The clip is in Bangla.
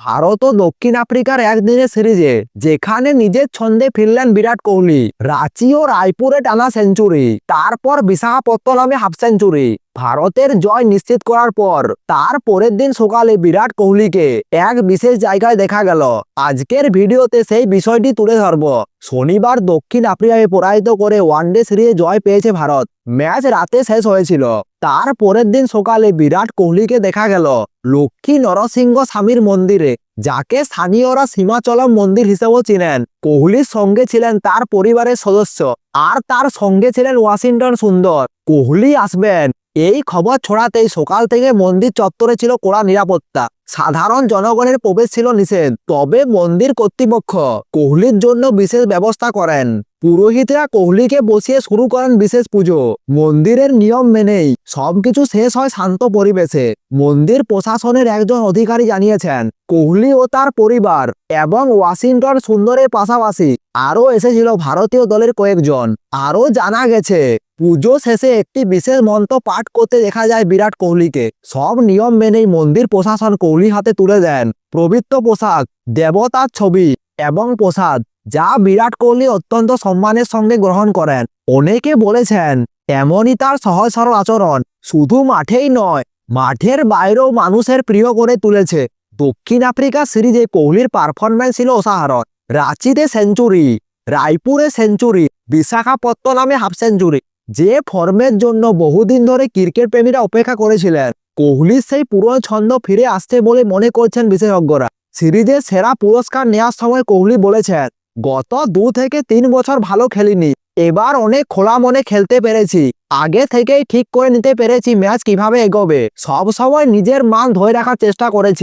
ভারত ও দক্ষিণ আফ্রিকার একদিনের সিরিজে যেখানে নিজের ছন্দে ফিরলেন বিরাট কোহলি, রাঁচি ও রায়পুরে টানা সেঞ্চুরি, তারপর বিশাখাপত্তনমে হাফ সেঞ্চুরি। ভারতের জয় নিশ্চিত করার পর তার পরের দিন সকালে বিরাট কোহলিকে এক বিশেষ জায়গায় দেখা গেল। আজকের ভিডিওতে সেই বিষয়টি তুলে ধরব। শনিবার দক্ষিণ আফ্রিকাকে পরাজিত করে ওয়ানডে সিরিজে জয় পেয়েছে ভারত। ম্যাচ রাতে শেষ হয়েছিল। তার পরের দিন সকালে বিরাট কোহলিকে দেখা গেল লক্ষ্মী নরসিংহ স্বামীর মন্দিরে, যাকে স্থানীয়রা সীমাচলম মন্দির হিসেবেও চিনেন। কোহলির সঙ্গে ছিলেন তার পরিবারের সদস্য, আর তার সঙ্গে ছিলেন ওয়াশিংটন সুন্দর। কোহলি আসবেন এই খবর ছড়াতেই সকাল থেকে মন্দির চত্বরে ছিল কড়া নিরাপত্তা। সাধারণ জনগণের প্রবেশ ছিল নিষেধ। তবে মন্দির কর্তৃপক্ষ কোহলির জন্য বিশেষ ব্যবস্থা করেন। পুরোহিতরা কোহলিকে বসিয়ে শুরু করেন বিশেষ পুজো। মন্দিরের নিয়ম মেনেই সবকিছু শেষ হয় শান্ত পরিবেশে। মন্দির প্রশাসনের একজন অধিকারী জানিয়েছেন, কোহলি ও তার পরিবার এবং ওয়াশিংটন সুন্দরের পাশাপাশি আরও এসেছিল ভারতীয় দলের কয়েকজন। আরও জানা গেছে, পুজো শেষে একটি বিশেষ মন্ত্র পাঠ করতে দেখা যায় বিরাট কোহলিকে। সব নিয়ম মেনেই মন্দির প্রশাসন কোহলি হাতে তুলে দেন পবিত্র পোশাক, দেবতার ছবি এবং প্রসাদ, যা বিরাট কোহলি অত্যন্ত সম্মানের সঙ্গে গ্রহণ করেন। অনেকে বলেছেন, এমনই তার সহজ সরল আচরণ শুধু মাঠেই নয়, মাঠের বাইরেও মানুষের প্রিয় করে তুলেছে। দক্ষিণ আফ্রিকা সিরিজে কোহলির পারফরম্যান্স ছিল অসাধারণ। রাঁচিতে সেঞ্চুরি, রায়পুরে সেঞ্চুরি, বিশাখাপত্তনমে হাফ সেঞ্চুরি, যে ফর্মের জন্য বহুদিন ধরে ক্রিকেট প্রেমীরা অপেক্ষা করেছিলেন। কোহলির সেই পুরনো ছন্দ ফিরে আসছে বলে মনে করছেন বিশেষজ্ঞরা। সিরিজের সেরা পুরস্কার নেওয়ার সময় কোহলি বলেছেন, গত 2 থেকে 3 বছর ভালো খেলিনি, এবার অনেক খোলা মনে খেলতে পেরেছি। আগে থেকেই ঠিক করে নিতে পেরেছি ম্যাচ কিভাবে এগোবে। সব সময় নিজের মান ধরে রাখার চেষ্টা করেছি।